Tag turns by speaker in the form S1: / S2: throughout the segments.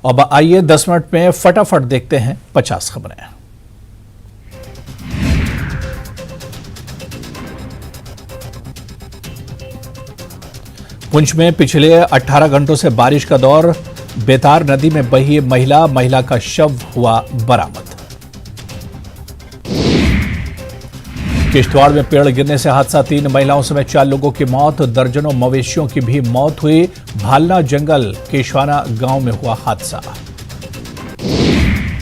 S1: अब आइए 10 मिनट में फटाफट देखते हैं 50 खबरें। पुंछ में पिछले 18 घंटों से बारिश का दौर, बेतार नदी में बही महिला का शव हुआ बरामद। किश्तवाड़ में पेड़ गिरने से हादसा, 3 महिलाओं समेत 4 लोगों की मौत, दर्जनों मवेशियों की भी मौत हुई। भालना जंगल केशवाना गांव में हुआ हादसा।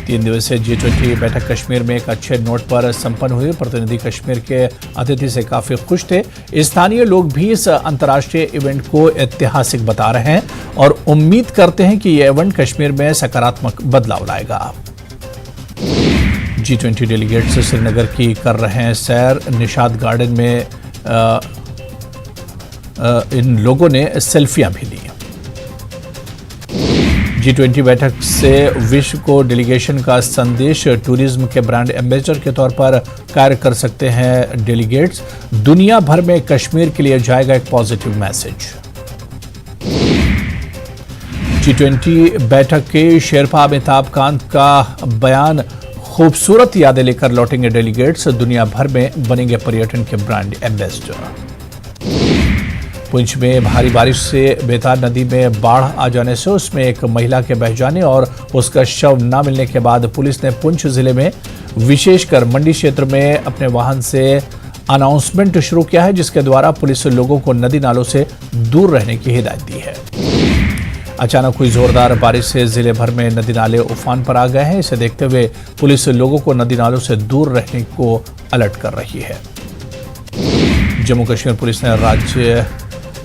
S1: 3 दिवसीय G20 बैठक कश्मीर में एक अच्छे नोट पर संपन्न हुई। प्रतिनिधि कश्मीर के अतिथि से काफी खुश थे। स्थानीय लोग भी इस अंतर्राष्ट्रीय इवेंट को ऐतिहासिक बता रहे हैं और उम्मीद करते हैं कि यह इवेंट कश्मीर में सकारात्मक बदलाव लाएगा। G20 डेलीगेट्स श्रीनगर की कर रहे हैं सैर। निशाद गार्डन में इन लोगों ने सेल्फियां भी ली। G20 बैठक से विश्व को डेलीगेशन का संदेश, टूरिज्म के ब्रांड एम्बेसडर के तौर पर कार्य कर सकते हैं डेलीगेट्स। दुनिया भर में कश्मीर के लिए जाएगा एक पॉजिटिव मैसेज। G20 बैठक के शेरपा अमिताभ कांत का बयान, खूबसूरत यादें लेकर लौटेंगे डेलीगेट्स, दुनिया भर में बनेंगे पर्यटन के ब्रांड एम्बेसडर। पुंछ में भारी बारिश से बेतार नदी में बाढ़ आ जाने से उसमें एक महिला के बह जाने और उसका शव न मिलने के बाद पुलिस ने पुंछ जिले में विशेषकर मंडी क्षेत्र में अपने वाहन से अनाउंसमेंट शुरू किया है, जिसके द्वारा पुलिस लोगों को नदी नालों से दूर रहने की हिदायत दी है। अचानक हुई जोरदार बारिश से जिले भर में नदी नाले उफान पर आ गए हैं। इसे देखते हुए पुलिस लोगों को नदी नालों से दूर रहने को अलर्ट कर रही है। जम्मू कश्मीर पुलिस ने राज्य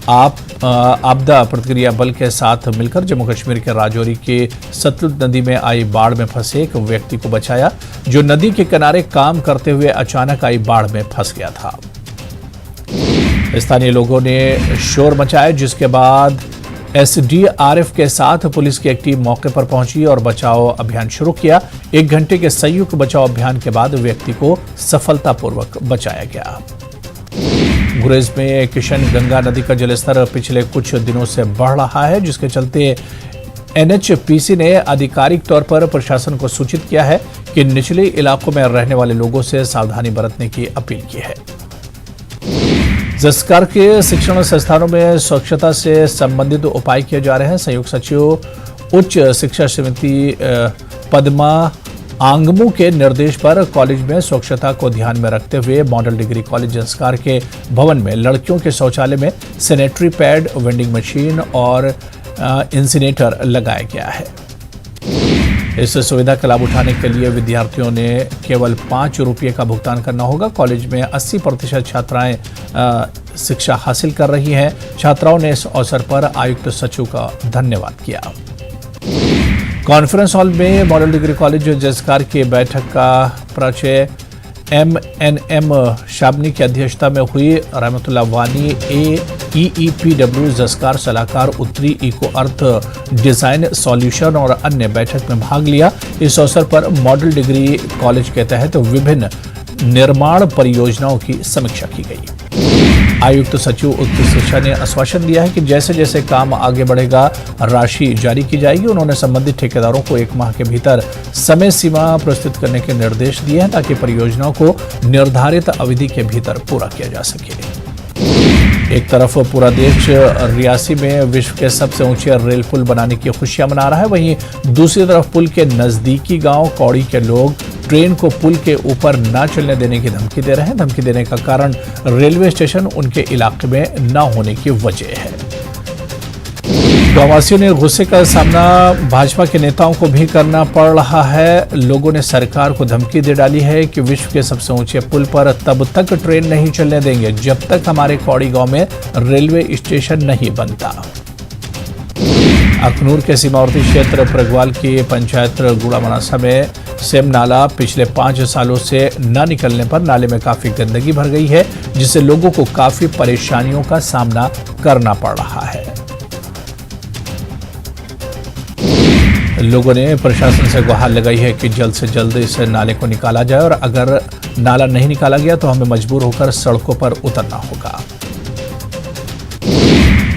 S1: आपदा प्रतिक्रिया बल के साथ मिलकर जम्मू कश्मीर के राजौरी के सतलुज नदी में आई बाढ़ में फंसे एक व्यक्ति को बचाया, जो नदी के किनारे काम करते हुए अचानक आई बाढ़ में फंस गया था। स्थानीय लोगों ने शोर मचाया, जिसके बाद SDRF के साथ पुलिस की एक टीम मौके पर पहुंची और बचाव अभियान शुरू किया। 1 घंटे के संयुक्त बचाव अभियान के बाद व्यक्ति को सफलतापूर्वक बचाया गया। गुरेज में किशन गंगा नदी का जलस्तर पिछले कुछ दिनों से बढ़ रहा है, जिसके चलते NHPC ने आधिकारिक तौर पर प्रशासन को सूचित किया है कि निचले इलाकों में रहने वाले लोगों से सावधानी बरतने की अपील की है। जस्कार के शिक्षण संस्थानों में स्वच्छता से संबंधित उपाय किए जा रहे हैं। संयुक्त सचिव उच्च शिक्षा समिति पद्मा आंगमू के निर्देश पर कॉलेज में स्वच्छता को ध्यान में रखते हुए मॉडल डिग्री कॉलेज जस्कार के भवन में लड़कियों के शौचालय में सैनिटरी पैड, वेंडिंग मशीन और इंसिनेटर लगाया गया है। इस सुविधा का लाभ उठाने के लिए विद्यार्थियों ने केवल 5 रुपये का भुगतान करना होगा। कॉलेज में 80% छात्राएं शिक्षा हासिल कर रही हैं। छात्राओं ने इस अवसर पर आयुक्त सचिव का धन्यवाद किया। कॉन्फ्रेंस हॉल में मॉडल डिग्री कॉलेज जस्कार की बैठक का परिचय MNM शाबनी की अध्यक्षता में हुई। रहमतुल्लाह वानी AEPW जस्कार सलाहकार उत्तरी इको अर्थ डिजाइन सॉल्यूशन और अन्य बैठक में भाग लिया। इस अवसर पर मॉडल डिग्री कॉलेज के तहत विभिन्न निर्माण परियोजनाओं की समीक्षा की गई। आयुक्त सचिव उच्च शिक्षा ने आश्वासन दिया है कि जैसे जैसे काम आगे बढ़ेगा राशि जारी की जाएगी। उन्होंने संबंधित ठेकेदारों को 1 माह के भीतर समय सीमा प्रस्तुत करने के निर्देश दिए हैं, ताकि परियोजनाओं को निर्धारित अवधि के भीतर पूरा किया जा सके। एक तरफ पूरा देश रियासी में विश्व के सबसे ऊंचे रेल पुल बनाने की खुशियां मना रहा है, वहीं दूसरी तरफ पुल के नजदीकी गांव कौड़ी के लोग ट्रेन को पुल के ऊपर न चलने देने की धमकी दे रहे हैं। धमकी देने का कारण रेलवे स्टेशन उनके इलाके में न होने की वजह है। गांववासियों ने गुस्से का सामना भाजपा के नेताओं को भी करना पड़ रहा है। लोगों ने सरकार को धमकी दे डाली है कि विश्व के सबसे ऊंचे पुल पर तब तक ट्रेन नहीं चलने देंगे जब तक हमारे कौड़ी गांव में रेलवे स्टेशन नहीं बनता। अखनूर के सीमावर्ती क्षेत्र प्रगवाल की पंचायत गुड़ा मनासा में सेम नाला पिछले 5 सालों से न निकलने पर नाले में काफी गंदगी भर गई है, जिससे लोगों को काफी परेशानियों का सामना करना पड़ रहा है। लोगों ने प्रशासन से गुहार लगाई है कि जल्द से जल्द इस नाले को निकाला जाए और अगर नाला नहीं निकाला गया तो हमें मजबूर होकर सड़कों पर उतरना होगा।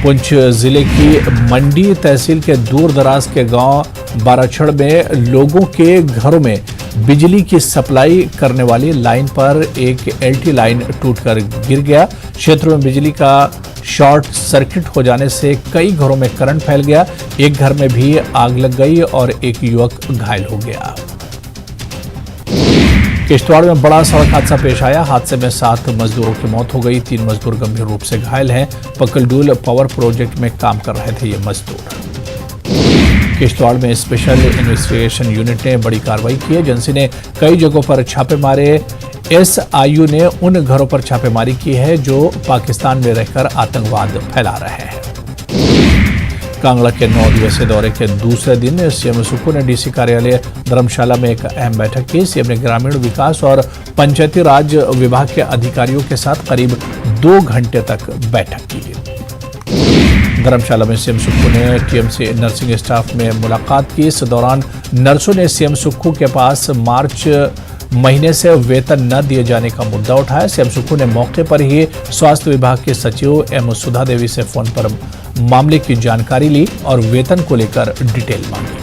S1: पुंछ जिले की मंडी तहसील के दूर दराज के गांव बाराछड़ में लोगों के घरों में बिजली की सप्लाई करने वाली लाइन पर एक एलटी लाइन टूटकर गिर गया। क्षेत्र में बिजली का शॉर्ट सर्किट हो जाने से कई घरों में करंट फैल गया। एक घर में भी आग लग गई और एक युवक घायल हो गया। किश्तवाड़ में बड़ा सड़क हादसा पेश आया। हादसे में 7 मजदूरों की मौत हो गई। 3 मजदूर गंभीर रूप से घायल हैं। पकलडूल पावर प्रोजेक्ट में काम कर रहे थे ये मजदूर। किश्तवाड़ में स्पेशल इन्वेस्टिगेशन यूनिट ने बड़ी कार्रवाई की है। एजेंसी ने कई जगहों पर छापे मारे। एसआईयू ने उन घरों पर छापेमारी की है जो पाकिस्तान में रहकर आतंकवाद फैला रहे हैं। कांगड़ा के 9 दिवसीय दौरे के दूसरे दिन सीएम सुक्खू ने डीसी कार्यालय धर्मशाला में एक अहम बैठक की। सीएम ने ग्रामीण विकास और पंचायती राज विभाग के अधिकारियों के साथ करीब 2 घंटे तक बैठक की। धर्मशाला में सीएम सुक्खू ने टीएमसी नर्सिंग स्टाफ में मुलाकात की। इस दौरान नर्सों ने सीएम सुक्खू के पास मार्च महीने से वेतन न दिए जाने का मुद्दा उठाया। सीएम सुक्खू ने मौके पर ही स्वास्थ्य विभाग के सचिव एम सुधा देवी से फोन पर मामले की जानकारी ली और वेतन को लेकर डिटेल मांगी।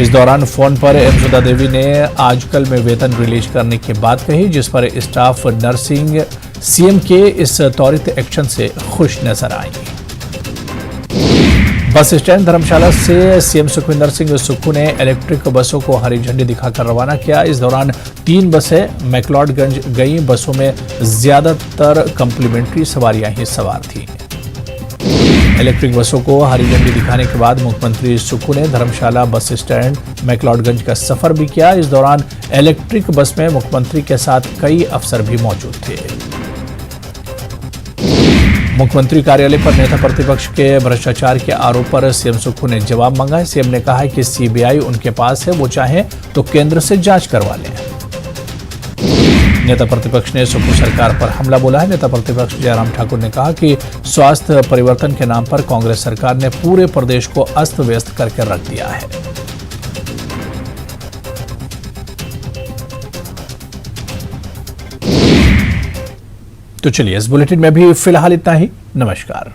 S1: इस दौरान फोन पर एम सुधा देवी ने आजकल में वेतन रिलीज करने की बात कही, जिस पर स्टाफ नर्सिंग सीएम के इस त्वरित एक्शन से खुश नजर आई। बस स्टैंड धर्मशाला से सीएम सुखविंदर सिंह सुक्खू ने इलेक्ट्रिक बसों को हरी झंडी दिखाकर रवाना किया। इस दौरान 3 बसें मैक्लोडगंज गई। बसों में ज्यादातर कम्प्लीमेंट्री सवारियां ही सवार थीं। इलेक्ट्रिक बसों को हरी झंडी दिखाने के बाद मुख्यमंत्री सुक्खू ने धर्मशाला बस स्टैंड मैक्लोडगंज का सफर भी किया। इस दौरान इलेक्ट्रिक बस में मुख्यमंत्री के साथ कई अफसर भी मौजूद थे। मुख्यमंत्री कार्यालय पर नेता प्रतिपक्ष के भ्रष्टाचार के आरोप पर सीएम सुक्खू ने जवाब मांगा है। सीएम ने कहा है कि सीबीआई उनके पास है, वो चाहे तो केंद्र से जांच करवा लें। नेता प्रतिपक्ष ने सुक्खू सरकार पर हमला बोला है। नेता प्रतिपक्ष जयराम ठाकुर ने कहा कि स्वास्थ्य परिवर्तन के नाम पर कांग्रेस सरकार ने पूरे प्रदेश को अस्त व्यस्त करके रख दिया है। तो चलिए, इस बुलेटिन में भी फिलहाल इतना ही। नमस्कार।